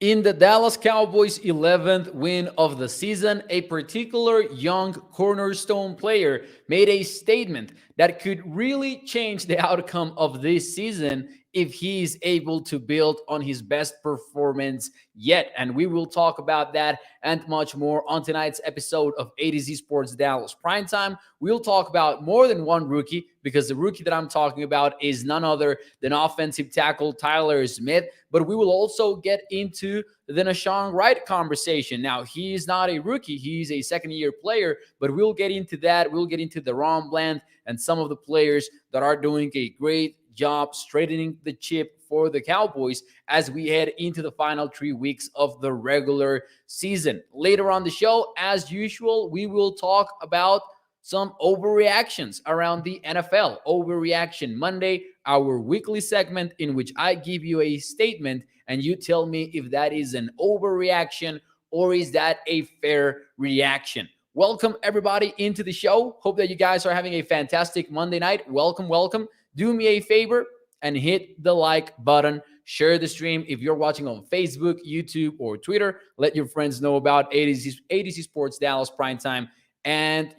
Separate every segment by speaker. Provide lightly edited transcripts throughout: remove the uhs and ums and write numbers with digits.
Speaker 1: In the Dallas Cowboys' 11th win of the season, a particular young cornerstone player made a statement that could really change the outcome of this season if he is able to build on his best performance yet. And we will talk about that and much more on tonight's episode of A to Z Sports Dallas Primetime. We'll talk about more than one rookie because the rookie that I'm talking about is none other than offensive tackle Tyler Smith. But we will also get into the Nashawn Wright conversation. Now, he's not a rookie. He's a second-year player, but we'll get into that. We'll get into the Ron Bland and some of the players that are doing a great job straightening the chip for the Cowboys as we head into the final 3 weeks of the regular season. Later on the show, as usual, we will talk about some overreactions around the NFL. Overreaction Monday, our weekly segment in which I give you a statement and you tell me if that is an overreaction or is that a fair reaction. Welcome everybody into the show. Hope that you guys are having a fantastic Monday night. Welcome. Do me a favor and hit the like button. Share the stream. If you're watching on Facebook, YouTube, or Twitter, let your friends know about ADC Sports Dallas Primetime. And,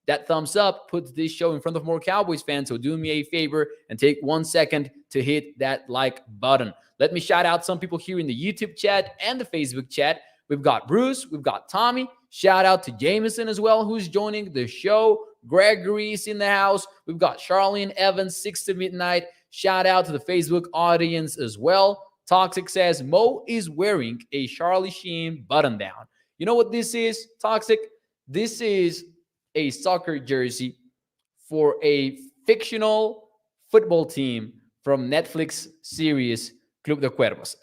Speaker 1: that thumbs up puts this show in front of more Cowboys fans. So do me a favor and take 1 second to hit that like button. Let me shout out some people here in the YouTube chat and the Facebook chat. We've got Bruce. We've got Tommy. Shout out to Jameson as well, who's joining the show. Gregory's in the house. We've got Charlene Evans, 6 to midnight. Shout out to the Facebook audience as well. Toxic says, Mo is wearing a Charlie Sheen button down. You know what this is, Toxic? This is a soccer jersey for a fictional football team from Netflix series Club de Cuervos.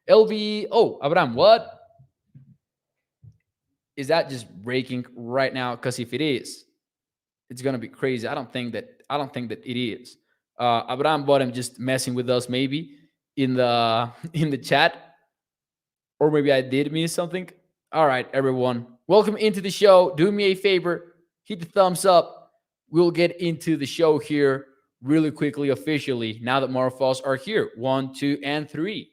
Speaker 1: Abraham, what? Is that just breaking right now? Because if it is, it's gonna be crazy. I don't think that it is. Abraham Bottom just messing with us maybe in the chat. Or maybe I did miss something. All right, everyone. Welcome into the show. Do me a favor. Hit the thumbs up. We'll get into the show here really quickly officially now that more of us are here. 1, 2, and 3.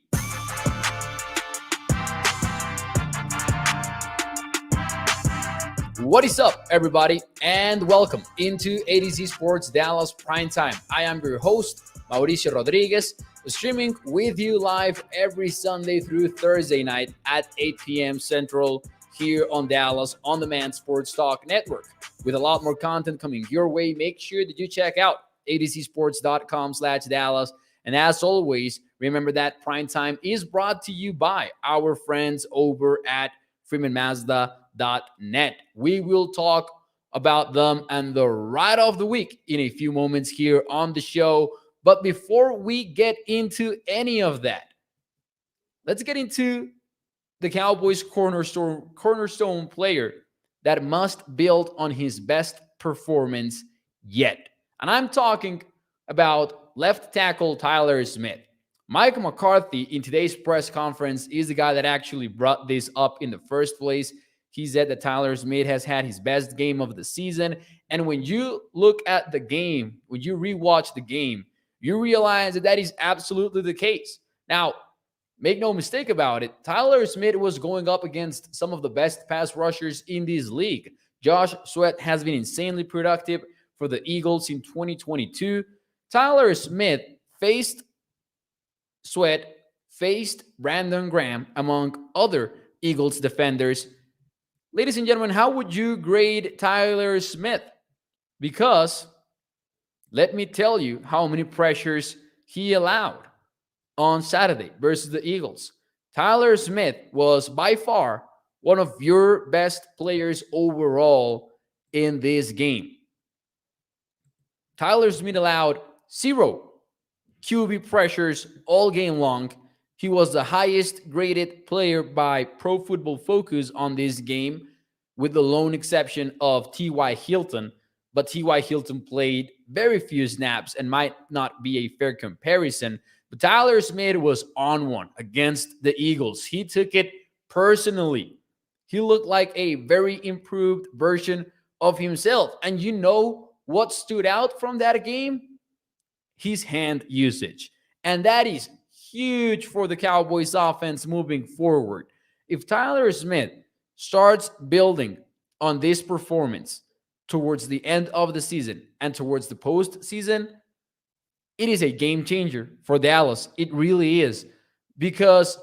Speaker 1: What is up, everybody, and welcome into ADZ Sports Dallas Primetime. I am your host, Mauricio Rodriguez, streaming with you live every Sunday through Thursday night at 8 p.m. Central here on Dallas On Demand Sports Talk Network. With a lot more content coming your way, make sure that you check out adcsports.com/Dallas. And as always, remember that Primetime is brought to you by our friends over at FreemanMazda.net. We will talk about them and the ride of the week in a few moments here on the show. But before we get into any of that, let's get into the Cowboys cornerstone player that must build on his best performance yet. And I'm talking about left tackle Tyler Smith. Mike McCarthy in today's press conference is the guy that actually brought this up in the first place. He said that Tyler Smith has had his best game of the season. And when you look at the game, when you rewatch the game, you realize that is absolutely the case. Now, make no mistake about it, Tyler Smith was going up against some of the best pass rushers in this league. Josh Sweat has been insanely productive for the Eagles in 2022. Tyler Smith faced Brandon Graham, among other Eagles defenders. Ladies and gentlemen, how would you grade Tyler Smith? Because let me tell you how many pressures he allowed on Saturday versus the Eagles. Tyler Smith was by far one of your best players overall in this game. Tyler Smith allowed 0 QB pressures all game long. He was the highest graded player by Pro Football Focus on this game, with the lone exception of T.Y. Hilton. But T.Y. Hilton played very few snaps and might not be a fair comparison. But Tyler Smith was on one against the Eagles. He took it personally. He looked like a very improved version of himself. And you know what stood out from that game? His hand usage. And that is huge for the Cowboys offense moving forward. If Tyler Smith starts building on this performance towards the end of the season and towards the postseason, it is a game changer for Dallas. It really is. Because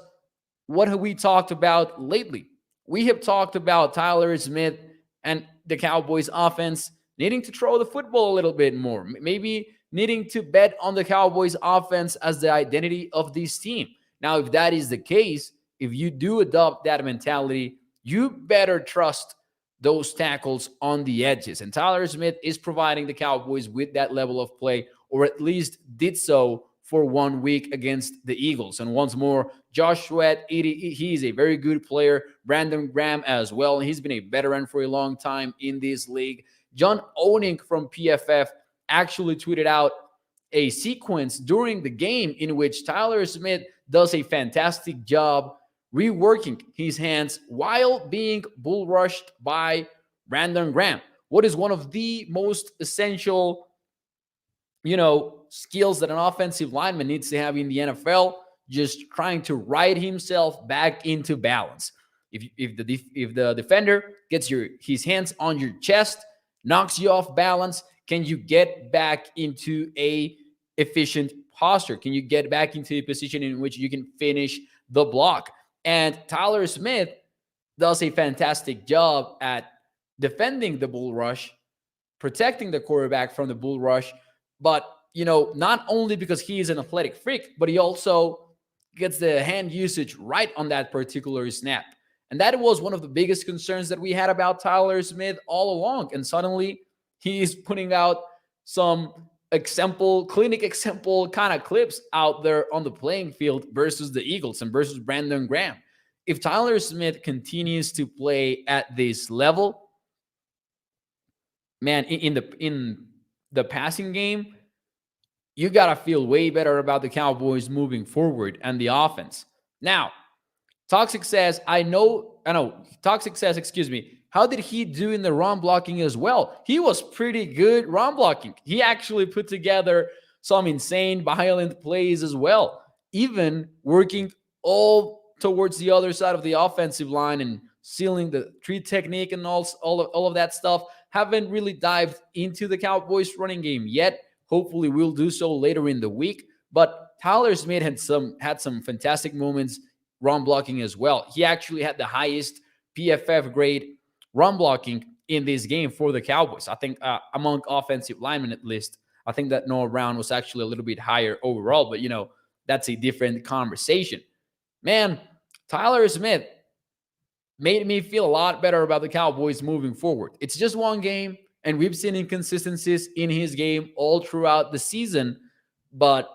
Speaker 1: what have we talked about lately? We have talked about Tyler Smith and the Cowboys offense needing to throw the football a little bit more, maybe needing to bet on the Cowboys offense as the identity of this team. Now, if that is the case, if you do adopt that mentality, you better trust those tackles on the edges. And Tyler Smith is providing the Cowboys with that level of play, or at least did so for 1 week against the Eagles. And once more, Josh Sweat, he's a very good player. Brandon Graham as well. He's been a veteran for a long time in this league. John Oening from PFF actually tweeted out a sequence during the game in which Tyler Smith does a fantastic job reworking his hands while being bull rushed by Brandon Graham. What is one of the most essential, skills that an offensive lineman needs to have in the NFL? Just trying to ride himself back into balance. If the defender gets his hands on your chest, knocks you off balance, can you get back into a efficient posture? Can you get back into a position in which you can finish the block? And Tyler Smith does a fantastic job at defending the bull rush, protecting the quarterback from the bull rush. But, not only because he is an athletic freak, but he also gets the hand usage right on that particular snap. And that was one of the biggest concerns that we had about Tyler Smith all along. And suddenly he's putting out some clinic example kind of clips out there on the playing field versus the Eagles and versus Brandon Graham. If Tyler Smith continues to play at this level, man, in the passing game, you got to feel way better about the Cowboys moving forward and the offense. Now, Toxic says, Toxic says, excuse me, how did he do in the run blocking as well? He was pretty good run blocking. He actually put together some insane, violent plays as well, even working all towards the other side of the offensive line and sealing the tree technique and all of that stuff. Haven't really dived into the Cowboys running game yet. Hopefully we'll do so later in the week. But Tyler Smith had some fantastic moments run blocking as well. He actually had the highest PFF grade run blocking in this game for the Cowboys. I think among offensive linemen at least. I think that Noah Brown was actually a little bit higher overall, but that's a different conversation. Man, Tyler Smith made me feel a lot better about the Cowboys moving forward. It's just one game, and we've seen inconsistencies in his game all throughout the season, but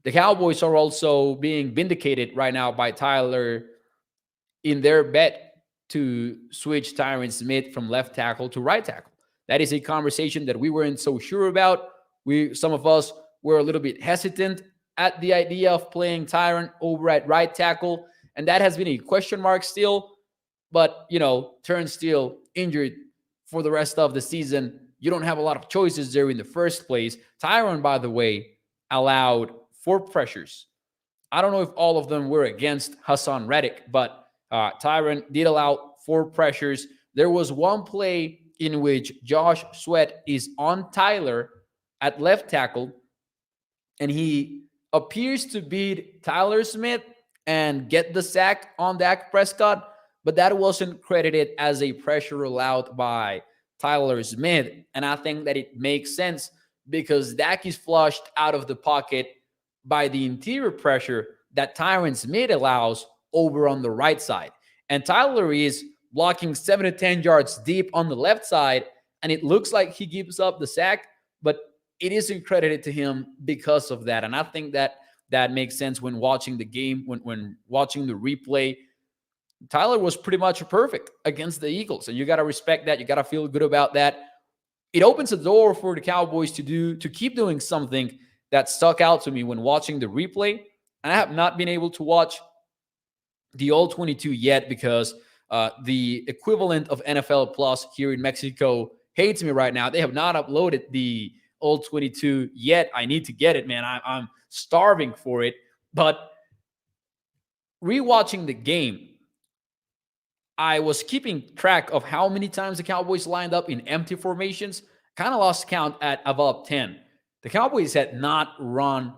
Speaker 1: the Cowboys are also being vindicated right now by Tyler in their bet to switch Tyron Smith from left tackle to right tackle. That is a conversation that we weren't so sure about. Some of us were a little bit hesitant at the idea of playing Tyron over at right tackle, and that has been a question mark still. But, Turnstile injured for the rest of the season. You don't have a lot of choices there in the first place. Tyron, by the way, allowed 4 pressures. I don't know if all of them were against Hassan Reddick, but Tyron did allow 4 pressures. There was one play in which Josh Sweat is on Tyler at left tackle, and he appears to beat Tyler Smith and get the sack on Dak Prescott, but that wasn't credited as a pressure allowed by Tyler Smith. And I think that it makes sense because Dak is flushed out of the pocket by the interior pressure that Tyron Smith allows over on the right side. And Tyler is blocking 7 to 10 yards deep on the left side, and it looks like he gives up the sack, but it isn't credited to him because of that. And I think that makes sense when watching the game, when watching the replay. Tyler was pretty much perfect against the Eagles, and you got to respect that. You got to feel good about that. It opens the door for the Cowboys to keep doing something that stuck out to me when watching the replay. And I have not been able to watch the All 22 yet because the equivalent of NFL Plus here in Mexico hates me right now. They have not uploaded the All 22 yet. I need to get it, man. I'm starving for it. But rewatching the game, I was keeping track of how many times the Cowboys lined up in empty formations. Kind of lost count at about 10. The Cowboys had not run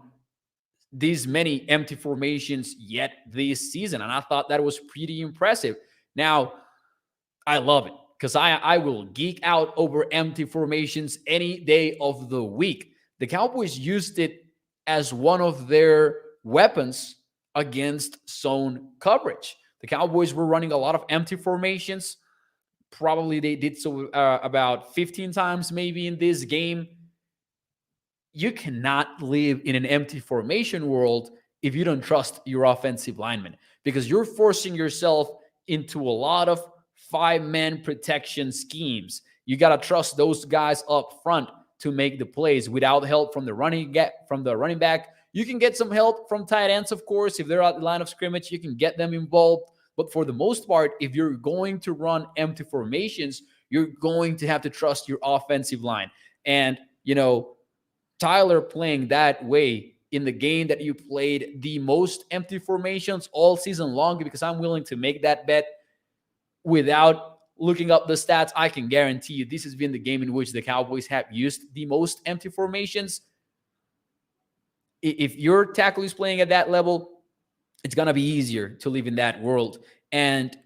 Speaker 1: these many empty formations yet this season, and I thought that was pretty impressive. Now, I love it because I will geek out over empty formations any day of the week. The Cowboys used it as one of their weapons against zone coverage. The Cowboys were running a lot of empty formations. Probably they did so about 15 times maybe in this game. You cannot live in an empty formation world if you don't trust your offensive linemen, because you're forcing yourself into a lot of five-man protection schemes. You got to trust those guys up front to make the plays without help from the running back. You can get some help from tight ends, of course. If they're at the line of scrimmage, you can get them involved. But for the most part, if you're going to run empty formations, you're going to have to trust your offensive line. And, Tyler playing that way in the game that you played the most empty formations all season long, because I'm willing to make that bet without looking up the stats. I can guarantee you this has been the game in which the Cowboys have used the most empty formations. If your tackle is playing at that level, it's going to be easier to live in that world. And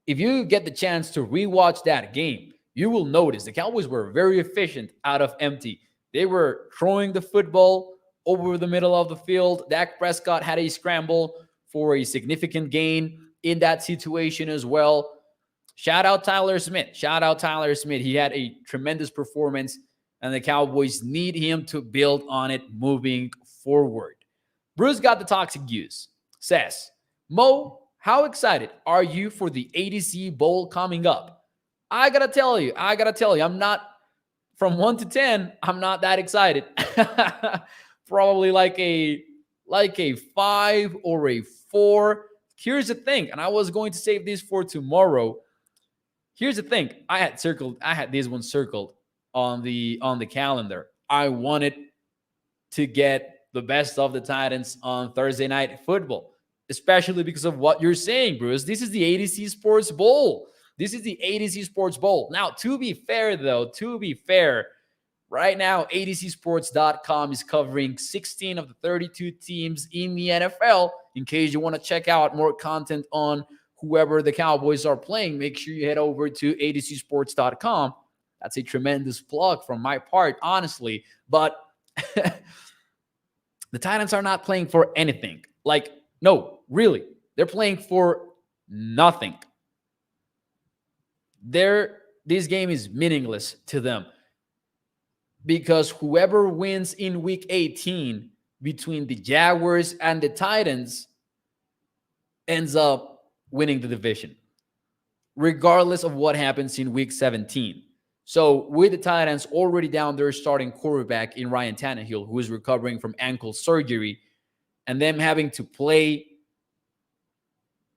Speaker 1: if you get the chance to rewatch that game, you will notice the Cowboys were very efficient out of empty. They were throwing the football over the middle of the field. Dak Prescott had a scramble for a significant gain in that situation as well. Shout out Tyler Smith. He had a tremendous performance, and the Cowboys need him to build on it moving forward. Bruce got the toxic juice. Says, Mo, how excited are you for the ADC Bowl coming up? I gotta tell you, I'm not, from 1 to 10, I'm not that excited. Probably like a 5 or a 4. Here's the thing, and I was going to save this for tomorrow. Here's the thing. I had this one circled on the calendar. I wanted to get the best of the Titans on Thursday Night Football, especially because of what you're saying, Bruce. This is the ADC Sports Bowl. Now, to be fair, right now, ADCsports.com is covering 16 of the 32 teams in the NFL. In case you want to check out more content on whoever the Cowboys are playing, make sure you head over to ADCsports.com. That's a tremendous plug from my part, honestly. But the Titans are not playing for anything. No, really. They're playing for nothing. This game is meaningless to them, because whoever wins in week 18 between the Jaguars and the Titans ends up winning the division, regardless of what happens in week 17. So with the Titans already down their starting quarterback in Ryan Tannehill, who is recovering from ankle surgery, and them having to play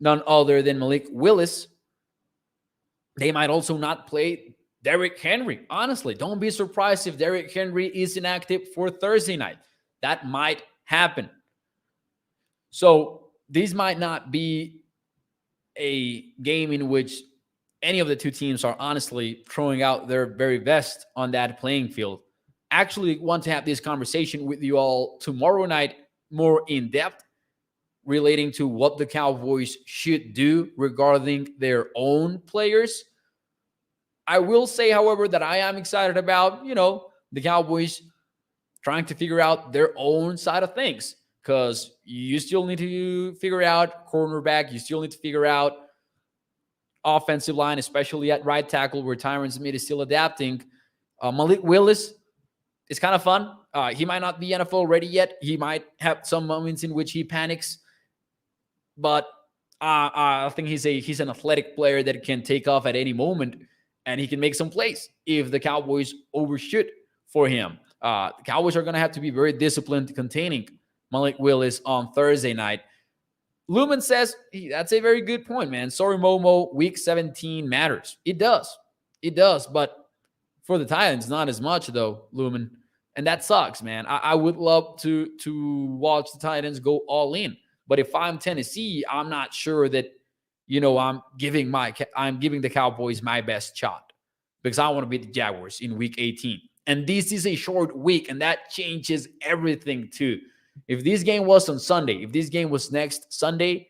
Speaker 1: none other than Malik Willis, they might also not play Derrick Henry. Honestly, don't be surprised if Derrick Henry is inactive for Thursday night. That might happen. So this might not be a game in which any of the two teams are honestly throwing out their very best on that playing field. Actually want to have this conversation with you all tomorrow night, more in depth, relating to what the Cowboys should do regarding their own players. I will say, however, that I am excited about, the Cowboys trying to figure out their own side of things, because you still need to figure out cornerback. You still need to figure out offensive line, especially at right tackle, where Tyron Smith is still adapting. Malik Willis is kind of fun. He might not be NFL ready yet. He might have some moments in which he panics, but I think he's an athletic player that can take off at any moment, and he can make some plays if the Cowboys overshoot for him. The Cowboys are going to have to be very disciplined containing Malik Willis on Thursday night. Lumen says, that's a very good point, man. Sorry, Momo, week 17 matters. It does. But for the Titans, not as much, though, Lumen. And that sucks, man. I would love to watch the Titans go all in. But if I'm Tennessee, I'm not sure that, I'm giving the Cowboys my best shot because I want to beat the Jaguars in week 18. And this is a short week, and that changes everything too. If this game was on Sunday, if this game was next Sunday,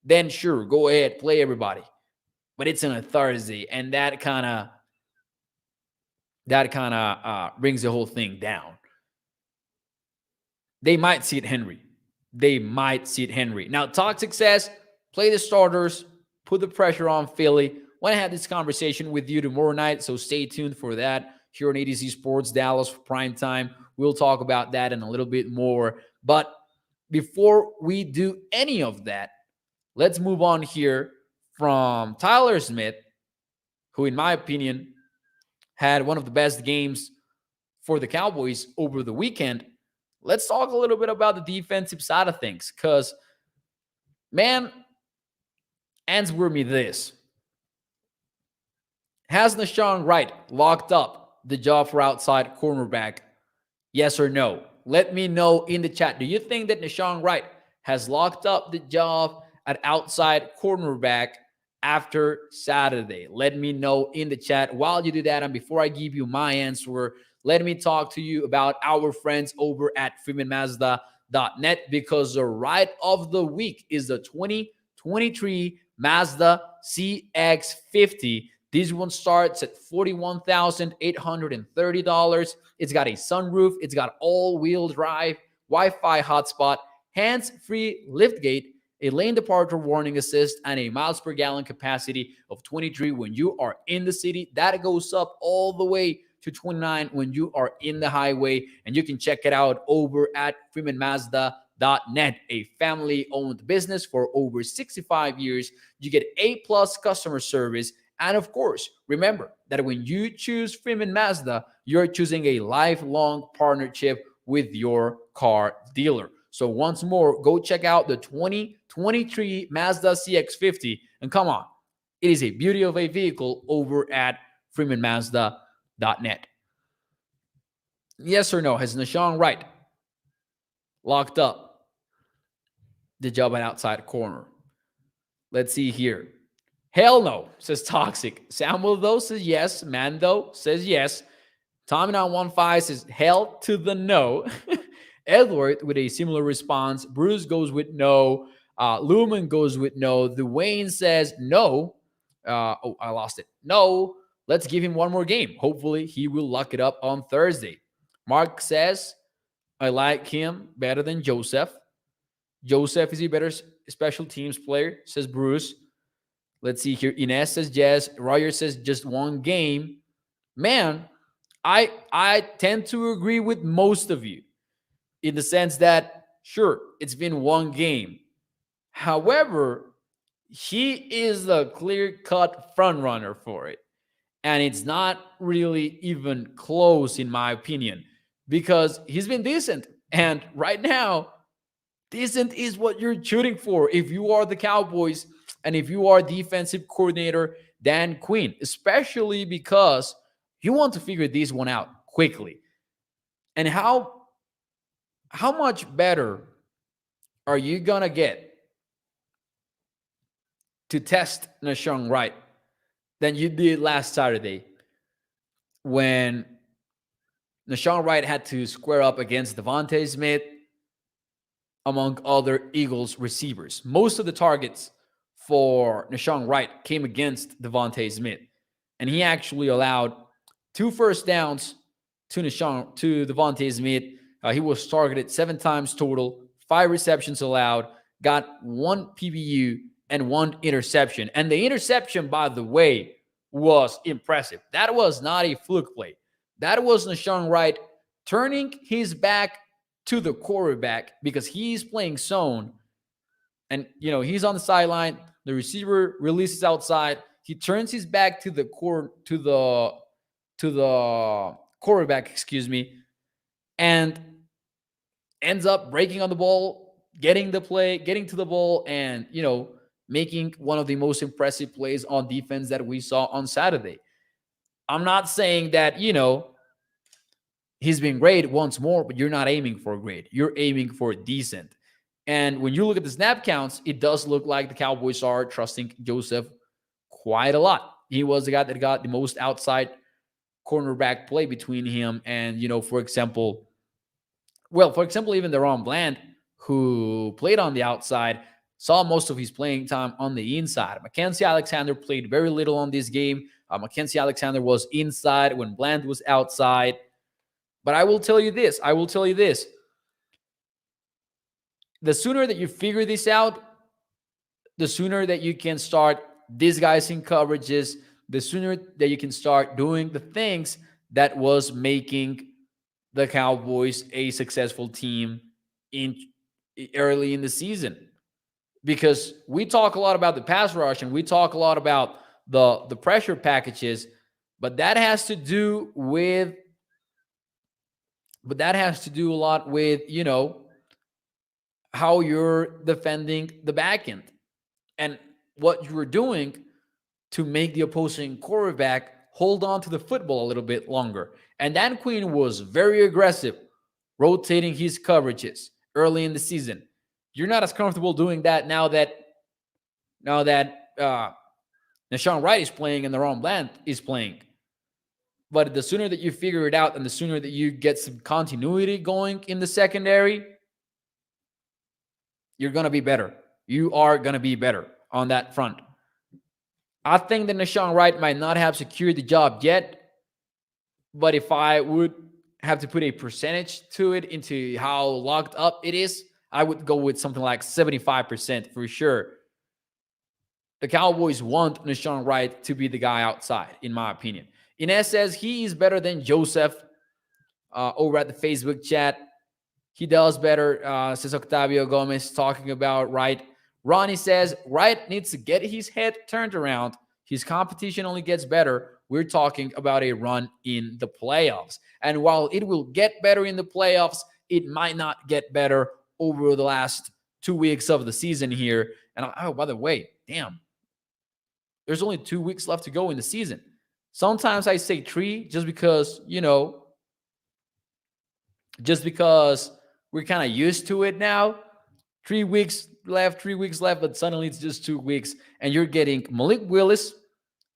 Speaker 1: then sure, go ahead, play everybody. But it's on a Thursday, and that kind of brings the whole thing down. They might sit Henry. Now, Toxic says, play the starters, put the pressure on Philly. Want to have this conversation with you tomorrow night, so stay tuned for that here on ADC Sports Dallas for prime time. We'll talk about that and a little bit more. But before we do any of that, let's move on here from Tyler Smith, who, in my opinion, had one of the best games for the Cowboys over the weekend. Let's talk a little bit about the defensive side of things because, man, answer me this. Has Nahshon Wright locked up the job for outside cornerback? Yes or no? Let me know in the chat. Do you think that Nahshon Wright has locked up the job at outside cornerback after Saturday? Let me know in the chat. While you do that, and before I give you my answer, let me talk to you about our friends over at freemanmazda.net because the ride of the week is the 2023 Mazda CX-50. This one starts at $41,830. It's got a sunroof. It's got all-wheel drive, Wi-Fi hotspot, hands-free liftgate, a lane departure warning assist, and a miles per gallon capacity of 23 when you are in the city. That goes up all the way to 29 when you are in the highway. And you can check it out over at freemanmazda.net, a family-owned business for over 65 years. You get A-plus customer service. And of course, remember that when you choose Freeman Mazda, you're choosing a lifelong partnership with your car dealer. So once more, go check out the 2023 Mazda CX-50. And come on, it is a beauty of a vehicle over at freemanmazda.net. Yes or no? Has Nahshon Wright locked up the job at outside corner? Let's see here. Hell no, says Toxic. Samuel, though, says yes. Mando says yes. Tommy915 says hell to the no. Edward with a similar response. Bruce goes with no. Lumen goes with no. Dwayne says no. I lost it. No. Let's give him one more game. Hopefully, he will lock it up on Thursday. Mark says, I like him better than Joseph. Joseph is a better special teams player, says Bruce. Let's see here. Ines says yes. Roger says just one game. Man, I tend to agree with most of you in the sense that, sure, it's been one game. However, he is the clear-cut frontrunner for it. And it's not really even close, in my opinion, because he's been decent. And right now, decent is what you're shooting for if you are the Cowboys and if you are defensive coordinator Dan Quinn, especially because you want to figure this one out quickly. And how much better are you going to get to test Nahshon Wright than you did last Saturday when Nahshon Wright had to square up against Devontae Smith, among other Eagles receivers? Most of the targets for Nahshon Wright came against Devontae Smith, and he actually allowed 2 first downs to Devontae Smith. He was targeted 7 times total, 5 receptions allowed, got 1 PBU and 1 interception. And the interception, by the way, was impressive. That was not a fluke play. That was Nahshon Wright turning his back to the quarterback because he's playing zone. And, he's on the sideline. The receiver releases outside. He turns his back to the quarterback, and ends up breaking on the ball, getting to the ball, and, making one of the most impressive plays on defense that we saw on Saturday. I'm not saying that, he's been great once more, but you're not aiming for great. You're aiming for decent. And when you look at the snap counts, it does look like the Cowboys are trusting Joseph quite a lot. He was the guy that got the most outside cornerback play between him and, for example, even Deron Bland, who played on the outside, saw most of his playing time on the inside. Mackenzie Alexander played very little on this game. Mackenzie Alexander was inside when Bland was outside. But I will tell you this. The sooner that you figure this out, the sooner that you can start disguising coverages, the sooner that you can start doing the things that was making the Cowboys a successful team in early in the season. Because we talk a lot about the pass rush and we talk a lot about the pressure packages, but that has to do a lot with, how you're defending the back end and what you're doing to make the opposing quarterback hold on to the football a little bit longer. And Dan Quinn was very aggressive, rotating his coverages early in the season. You're not as comfortable doing that now that Nashawn Wright is playing and Deron Bland is playing. But the sooner that you figure it out and the sooner that you get some continuity going in the secondary, you're going to be better. You are going to be better on that front. I think that Nashawn Wright might not have secured the job yet, but if I would have to put a percentage to it into how locked up it is, I would go with something like 75% for sure. The Cowboys want Nashawn Wright to be the guy outside, in my opinion. Inez says he is better than Joseph over at the Facebook chat. He does better, says Octavio Gomez, talking about Wright. Ronnie says Wright needs to get his head turned around. His competition only gets better. We're talking about a run in the playoffs. And while it will get better in the playoffs, it might not get better over the last 2 weeks of the season here. And by the way, damn, there's only 2 weeks left to go in the season. Sometimes I say 3 just because, we're kind of used to it now. 3 weeks left, but suddenly it's just 2 weeks. And you're getting Malik Willis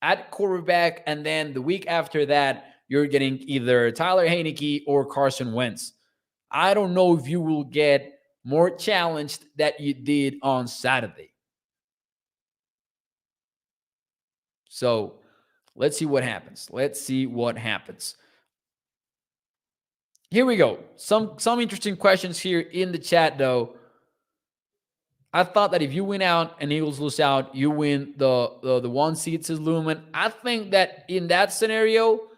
Speaker 1: at quarterback. And then the week after that, you're getting either Tyler Heineke or Carson Wentz. I don't know if you will get more challenged than you did on Saturday. So let's see what happens. Here we go. Some interesting questions here in the chat, though. I thought that if you win out and Eagles lose out, you win the 1 seed, says Lumen. I think that in that scenario,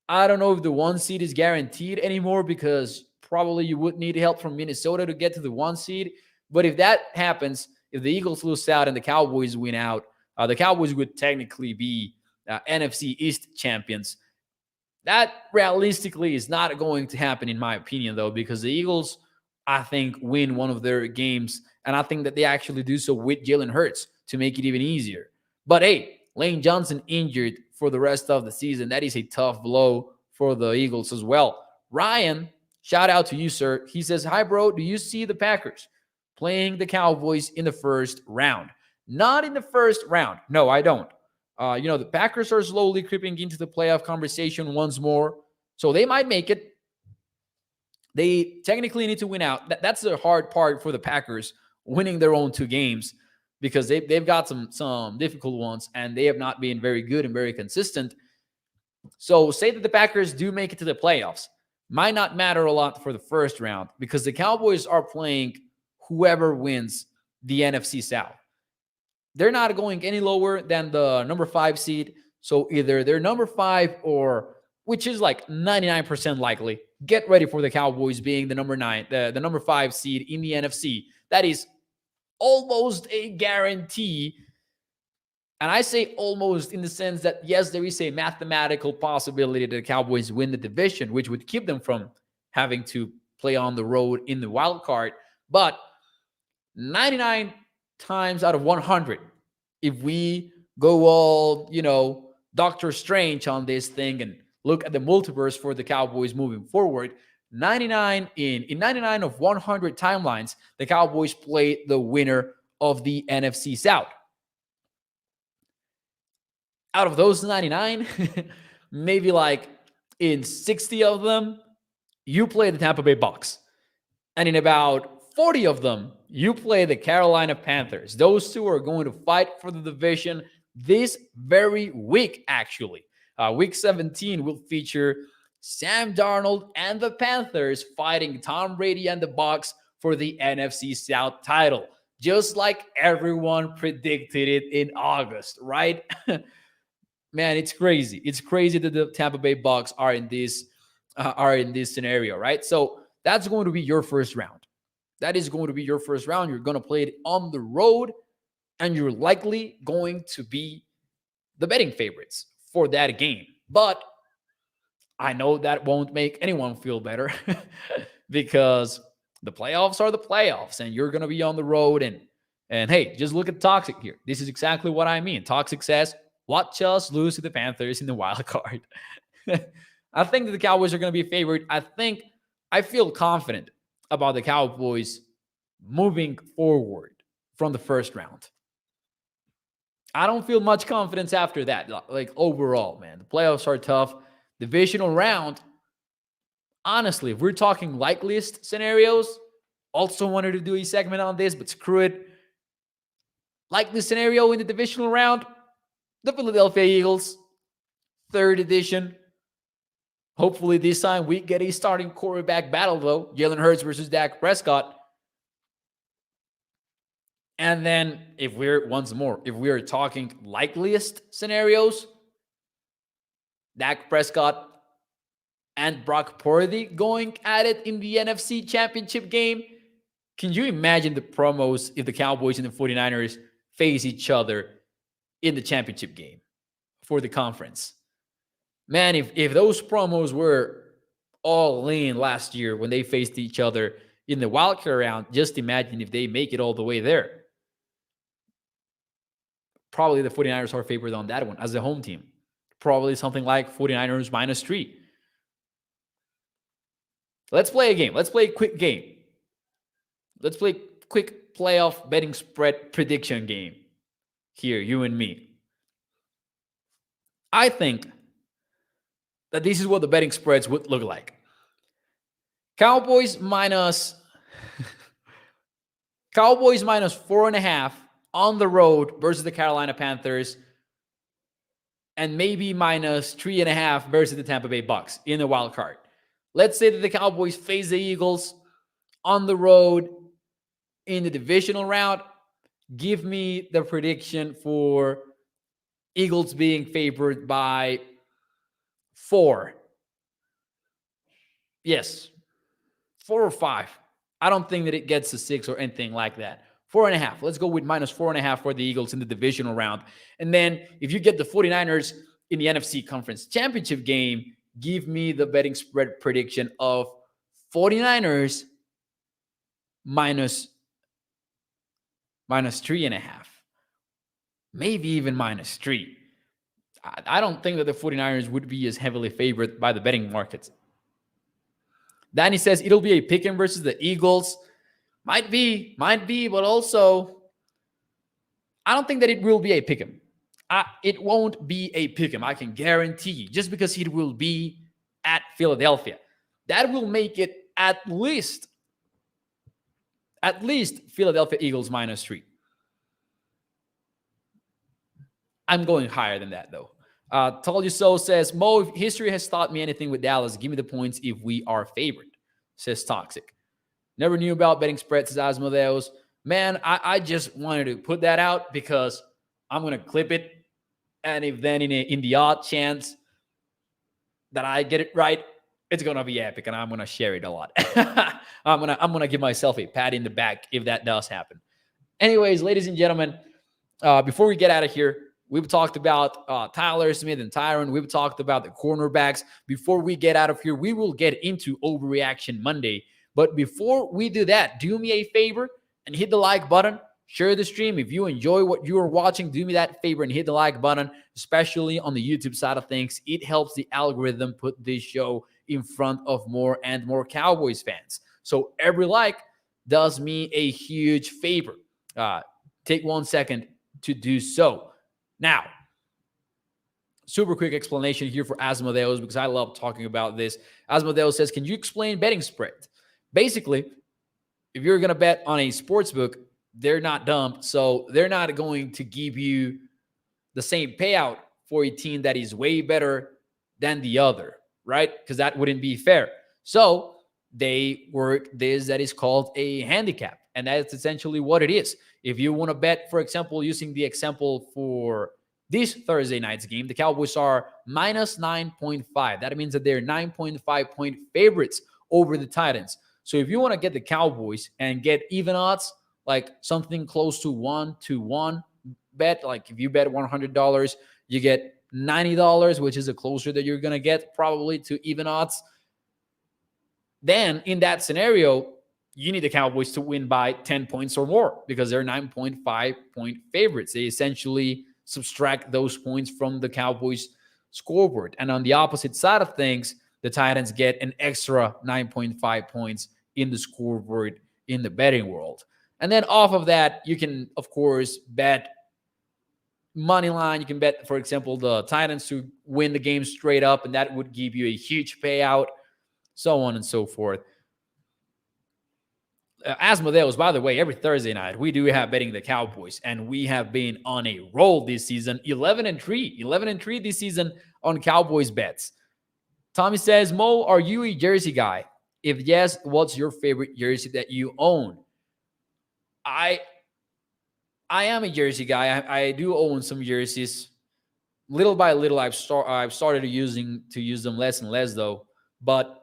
Speaker 1: I don't know if the 1 seed is guaranteed anymore because probably you would need help from Minnesota to get to the 1 seed. But if that happens, if the Eagles lose out and the Cowboys win out, the Cowboys would technically be NFC East champions. That realistically is not going to happen, in my opinion, though, because the Eagles, I think, win one of their games. And I think that they actually do so with Jalen Hurts to make it even easier. But hey, Lane Johnson injured for the rest of the season. That is a tough blow for the Eagles as well. Ryan, shout out to you, sir. He says, hi, bro. Do you see the Packers playing the Cowboys in the first round? Not in the first round. No, I don't. The Packers are slowly creeping into the playoff conversation once more. So they might make it. They technically need to win out. That's the hard part for the Packers, winning their own 2 games, because they've got some difficult ones, and they have not been very good and very consistent. So say that the Packers do make it to the playoffs. Might not matter a lot for the first round because the Cowboys are playing whoever wins the NFC South. They're not going any lower than the number 5 seed. So either they're number 5 or, which is like 99% likely, get ready for the Cowboys being the number 9, the number 5 seed in the NFC. That is almost a guarantee. And I say almost in the sense that, yes, there is a mathematical possibility that the Cowboys win the division, which would keep them from having to play on the road in the wild card. But 99 times out of 100, if we go all, Doctor Strange on this thing and look at the multiverse for the Cowboys moving forward. 99 of 100 timelines, the Cowboys played the winner of the NFC South. Out of those 99, maybe like in 60 of them, you play the Tampa Bay Bucks. And in about 40 of them, you play the Carolina Panthers. Those two are going to fight for the division this very week, actually. Week 17 will feature Sam Darnold and the Panthers fighting Tom Brady and the Bucks for the NFC South title, just like everyone predicted it in August, right? Man, it's crazy. It's crazy that the Tampa Bay Bucks are in this scenario, right? So that's going to be your first round. That is going to be your first round. You're going to play it on the road, and you're likely going to be the betting favorites for that game. But I know that won't make anyone feel better because the playoffs are the playoffs, and you're going to be on the road. And hey, just look at Toxic here. This is exactly what I mean. Toxic says, watch us lose to the Panthers in the wild card. I think that the Cowboys are going to be favored. I feel confident about the Cowboys moving forward from the first round. I don't feel much confidence after that. Like overall, man, the playoffs are tough. Divisional round, honestly, if we're talking likeliest scenarios, also wanted to do a segment on this, but screw it. Likely scenario in the divisional round, the Philadelphia Eagles, third edition. Hopefully this time we get a starting quarterback battle, though. Jalen Hurts versus Dak Prescott. And then if we're talking likeliest scenarios, Dak Prescott and Brock Purdy going at it in the NFC Championship game. Can you imagine the promos if the Cowboys and the 49ers face each other in the championship game for the conference? Man, if those promos were all in last year when they faced each other in the wildcard round, just imagine if they make it all the way there. Probably the 49ers are favored on that one as a home team. Probably something like 49ers -3. Let's play a game. Let's play a quick game. Let's play a quick playoff betting spread prediction game. Here, you and me. I think that this is what the betting spreads would look like. Cowboys minus 4.5 on the road versus the Carolina Panthers, and maybe minus 3.5 versus the Tampa Bay Bucks in the wild card. Let's say that the Cowboys face the Eagles on the road in the divisional round. Give me the prediction for Eagles being favored by 4. Yes, 4 or 5. I don't think that it gets to 6 or anything like that. 4.5. Let's go with minus 4.5 for the Eagles in the divisional round. And then if you get the 49ers in the NFC Conference Championship game, give me the betting spread prediction of 49ers minus 3.5. Maybe even -3. I don't think that the 49ers would be as heavily favored by the betting markets. Danny says it'll be a pick-em versus the Eagles. Might be, but also I don't think that it will be a pick-em. It won't be a pick-em, I can guarantee, just because it will be at Philadelphia. That will make it at least Philadelphia Eagles -3. I'm going higher than that, though. Told You So says, Mo, if history has taught me anything with Dallas, give me the points if we are favored, says Toxic. Never knew about betting spreads, says Asmodeus. Man, I just wanted to put that out because I'm going to clip it. And if then in the odd chance that I get it right, it's going to be epic and I'm going to share it a lot. I'm going to give myself a pat in the back if that does happen. Anyways, ladies and gentlemen, before we get out of here, we've talked about Tyler Smith and Tyron. We've talked about the cornerbacks. Before we get out of here, we will get into Overreaction Monday. But before we do that, do me a favor and hit the like button. Share the stream. If you enjoy what you are watching, do me that favor and hit the like button, especially on the YouTube side of things. It helps the algorithm put this show in front of more and more Cowboys fans. So every like does me a huge favor. Take 1 second to do so. Now, super quick explanation here for Asmodeus because I love talking about this. Asmodeus says, can you explain betting spread? Basically, if you're going to bet on a sports book, they're not dumb. So they're not going to give you the same payout for a team that is way better than the other, right? Because that wouldn't be fair. So they work this that is called a handicap. And that's essentially what it is. If you want to bet, for example, using the example for this Thursday night's game, the Cowboys are minus 9.5. That means that they're 9.5 point favorites over the Titans. So if you want to get the Cowboys and get even odds, like something close to 1-1 bet, like if you bet $100, you get $90, which is a closer that you're going to get probably to even odds. Then in that scenario, you need the Cowboys to win by 10 points or more because they're 9.5 point favorites. They essentially subtract those points from the Cowboys scoreboard. And on the opposite side of things, the Titans get an extra 9.5 points in the scoreboard in the betting world. And then off of that, you can, of course, bet money line. You can bet, for example, the Titans to win the game straight up, and that would give you a huge payout, so on and so forth. Asmodeus, by the way, every Thursday night, we do have betting the Cowboys, and we have been on a roll this season, 11-3 this season on Cowboys bets. Tommy says, Mo, are you a jersey guy? If yes, what's your favorite jersey that you own? I am a jersey guy. I do own some jerseys. Little by little, I've started to use them less and less, though. But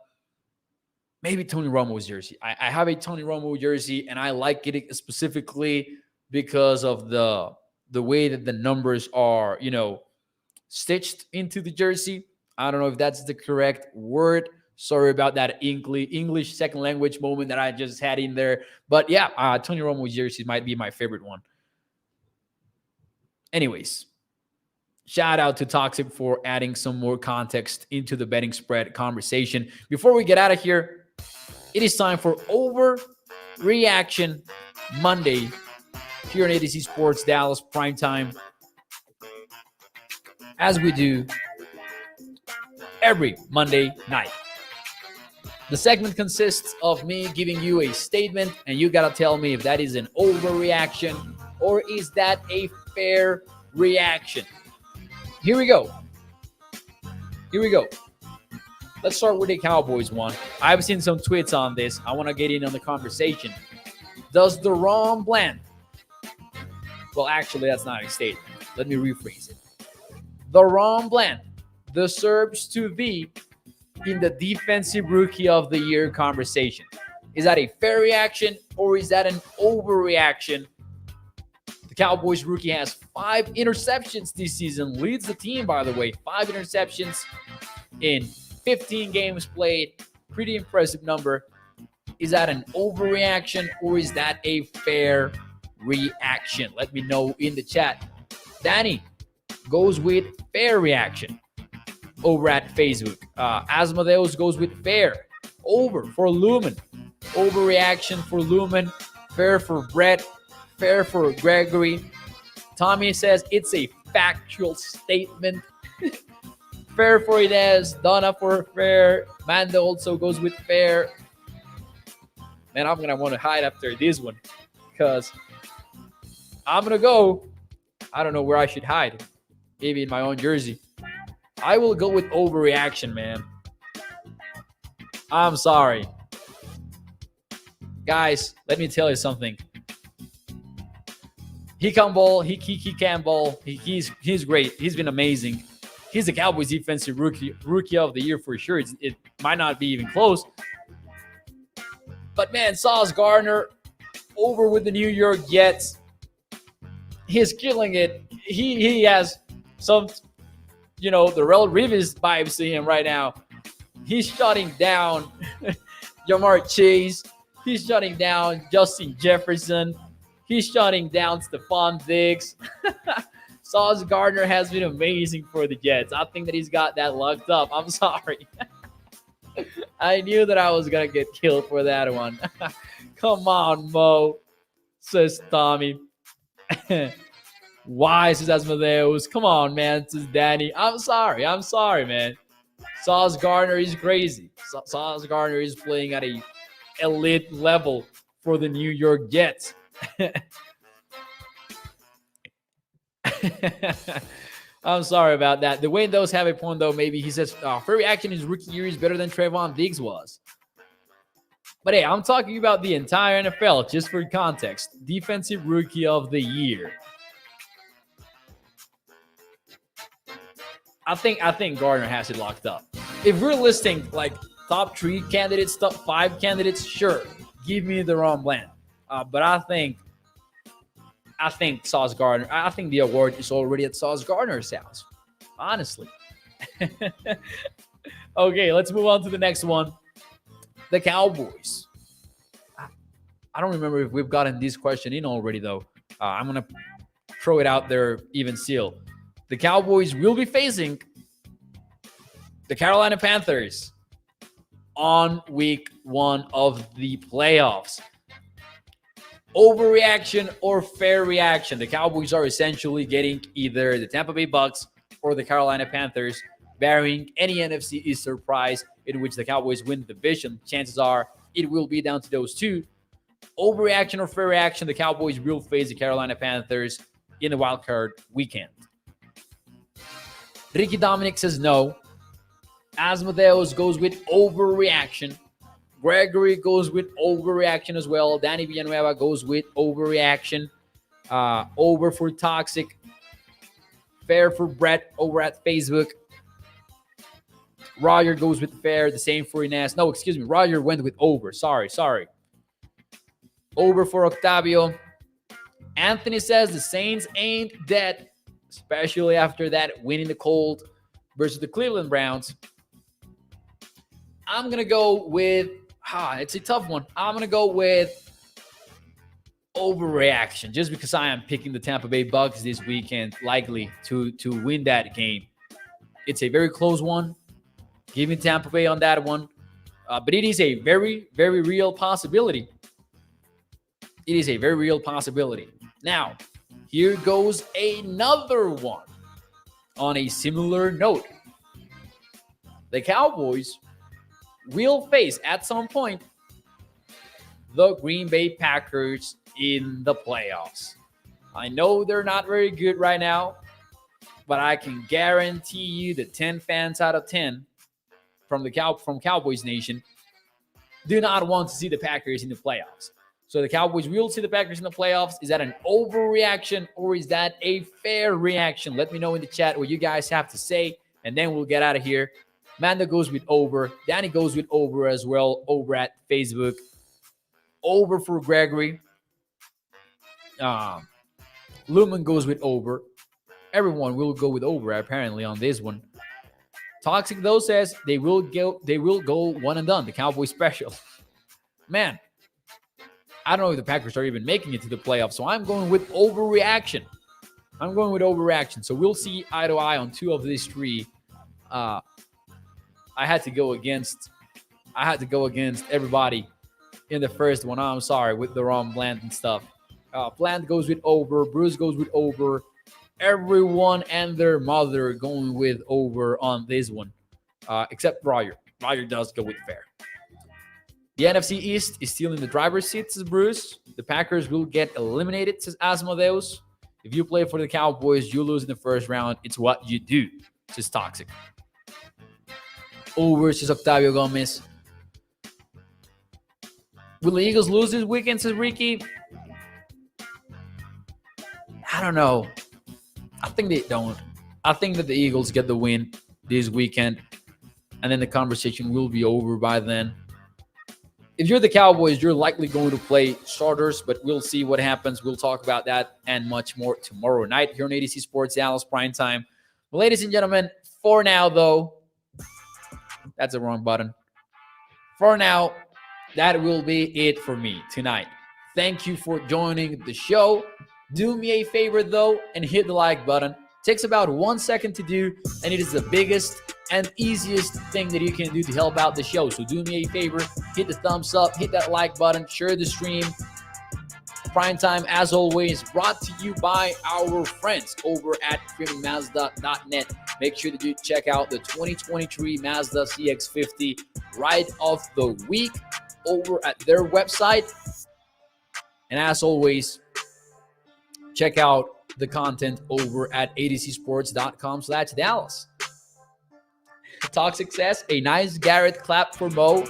Speaker 1: maybe Tony Romo's jersey. I have a Tony Romo jersey, and I like it specifically because of the way that the numbers are, stitched into the jersey. I don't know if that's the correct word. Sorry about that English second language moment that I just had in there. But yeah, Tony Romo's jersey might be my favorite one. Anyways, shout out to Toxic for adding some more context into the betting spread conversation. Before we get out of here, it is time for Overreaction Monday here on ADC Sports Dallas Primetime. As we do every Monday night. The segment consists of me giving you a statement, and you got to tell me if that is an overreaction or is that a fair reaction. Here we go. Let's start with the Cowboys one. I've seen some tweets on this. I want to get in on the conversation. Does the Ron Bland... Well, actually, that's not a statement. Let me rephrase it. The Ron Bland deserves to be in the Defensive Rookie of the Year conversation. Is that a fair reaction or is that an overreaction? The Cowboys rookie has 5 interceptions this season. Leads the team, by the way. 5 interceptions in 15 games played. Pretty impressive number. Is that an overreaction or is that a fair reaction? Let me know in the chat. Danny goes with fair reaction over at Facebook. Asmodeus goes with fair. Over for Lumen. Overreaction for Lumen. Fair for Brett. Fair for Gregory. Tommy says it's a factual statement. Fair for Inez. Donna for fair. Manda also goes with fair. Man, I'm going to want to hide after this one because I'm going to go. I don't know where I should hide. Maybe in my own jersey. I will go with overreaction, man. I'm sorry. Guys, let me tell you something. He can ball. He can ball. He's great. He's been amazing. He's the Cowboys defensive rookie of the year for sure. It might not be even close. But man, Sauce Gardner over with the New York Jets. He's killing it. He has some, the Darrelle Revis vibes to him right now. He's shutting down Jamar Chase. He's shutting down Justin Jefferson. He's shutting down Stephon Diggs. Sauce Gardner has been amazing for the Jets. I think that he's got that locked up. I'm sorry. I knew that I was going to get killed for that one. Come on, Mo, says Tommy. Why, says Asmodeus? Come on, man, says Danny. I'm sorry, man. Sauce Gardner is crazy. Sauce Gardner is playing at a elite level for the New York Jets. I'm sorry about that. The way those have a point, though, maybe he says, fair reaction in his rookie year is better than Trayvon Diggs was. But hey, I'm talking about the entire NFL, just for context. Defensive Rookie of the Year. I think Gardner has it locked up. If we're listing like top 3 candidates, top 5 candidates, sure, give me the wrong blend. But I think Sauce Gardner. I think the award is already at Sauce Gardner's house. Honestly. Okay, let's move on to the next one. The Cowboys. I don't remember if we've gotten this question in already, though. I'm going to throw it out there even still. The Cowboys will be facing the Carolina Panthers on week 1 of the playoffs. Overreaction or fair reaction? The Cowboys are essentially getting either the Tampa Bay Bucks or the Carolina Panthers, barring any NFC East surprise in which the Cowboys win the division. Chances are it will be down to those two. Overreaction or fair reaction? The Cowboys will face the Carolina Panthers in the wildcard weekend. Ricky Dominic says no. Asmodeus goes with overreaction. Gregory goes with overreaction as well. Danny Villanueva goes with overreaction. Over for Toxic. Fair for Brett over at Facebook. Roger goes with fair. The same for Ines. No, excuse me. Roger went with over. Sorry. Over for Octavio. Anthony says the Saints ain't dead, especially after that win in the cold versus the Cleveland Browns. I'm going to go with, it's a tough one. I'm going to go with overreaction just because I am picking the Tampa Bay Bucks this weekend, likely to win that game. It's a very close one. Give me Tampa Bay on that one. But it is a very, very real possibility. It is a very real possibility. Now, here goes another one on a similar note. The Cowboys will face, at some point, the Green Bay Packers in the playoffs. I know they're not very good right now, but I can guarantee you that 10 fans out of 10 from Cowboys Nation do not want to see the Packers in the playoffs. So the Cowboys will see the Packers in the playoffs. Is that an overreaction or is that a fair reaction? Let me know in the chat what you guys have to say, and then we'll get out of here. Manda goes with over. Danny goes with over as well over at Facebook. Over for Gregory. Lumen goes with over. Everyone will go with over apparently on this one. Toxic though says they will go one and done. The Cowboys special. Man, I don't know if the Packers are even making it to the playoffs, so I'm going with overreaction. So we'll see eye to eye on 2 of these 3. I had to go against everybody in the first one. I'm sorry, with the wrong Bland and stuff. Bland goes with over. Bruce goes with over. Everyone and their mother going with over on this one, except Roger. Roger does go with fair. The NFC East is still in the driver's seat, says Bruce. The Packers will get eliminated, says Asmodeus. If you play for the Cowboys, you lose in the first round. It's what you do, says Toxic. Over, says Octavio Gomez. Will the Eagles lose this weekend, says Ricky? I don't know. I think they don't. I think that the Eagles get the win this weekend, and then the conversation will be over by then. If you're the Cowboys, you're likely going to play starters, but we'll see what happens. We'll talk about that and much more tomorrow night here on ADC Sports Dallas Prime Time. Well, ladies and gentlemen, for now, though, that's the wrong button. For now, that will be it for me tonight. Thank you for joining the show. Do me a favor though and hit the like button. It takes about 1 second to do, and it is the biggest and easiest thing that you can do to help out the show. So do me a favor, hit the thumbs up, hit that like button, share the stream. Prime Time, as always, brought to you by our friends over at streamingmazda.net. Make sure that you check out the 2023 Mazda CX-50 Ride of the Week over at their website. And as always, check out the content over at adcsports.com/Dallas. Talk success, a nice Garrett clap for Mo.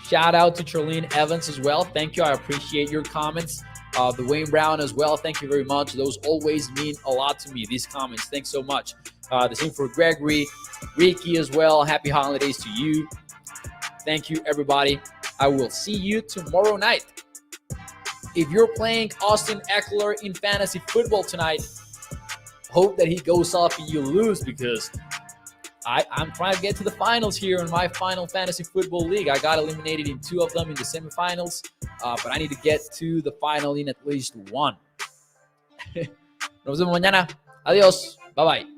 Speaker 1: Shout out to Charlene Evans as well. Thank you. I appreciate your comments. The Wayne Brown as well. Thank you very much. Those always mean a lot to me, these comments. Thanks so much. The same for Gregory, Ricky as well. Happy holidays to you. Thank you, everybody. I will see you tomorrow night. If you're playing Austin Eckler in fantasy football tonight, hope that he goes off and you lose, because I'm trying to get to the finals here in my final fantasy football league. I got eliminated in 2 of them in the semifinals, but I need to get to the final in at least 1. Nos vemos mañana. Adiós. Bye-bye.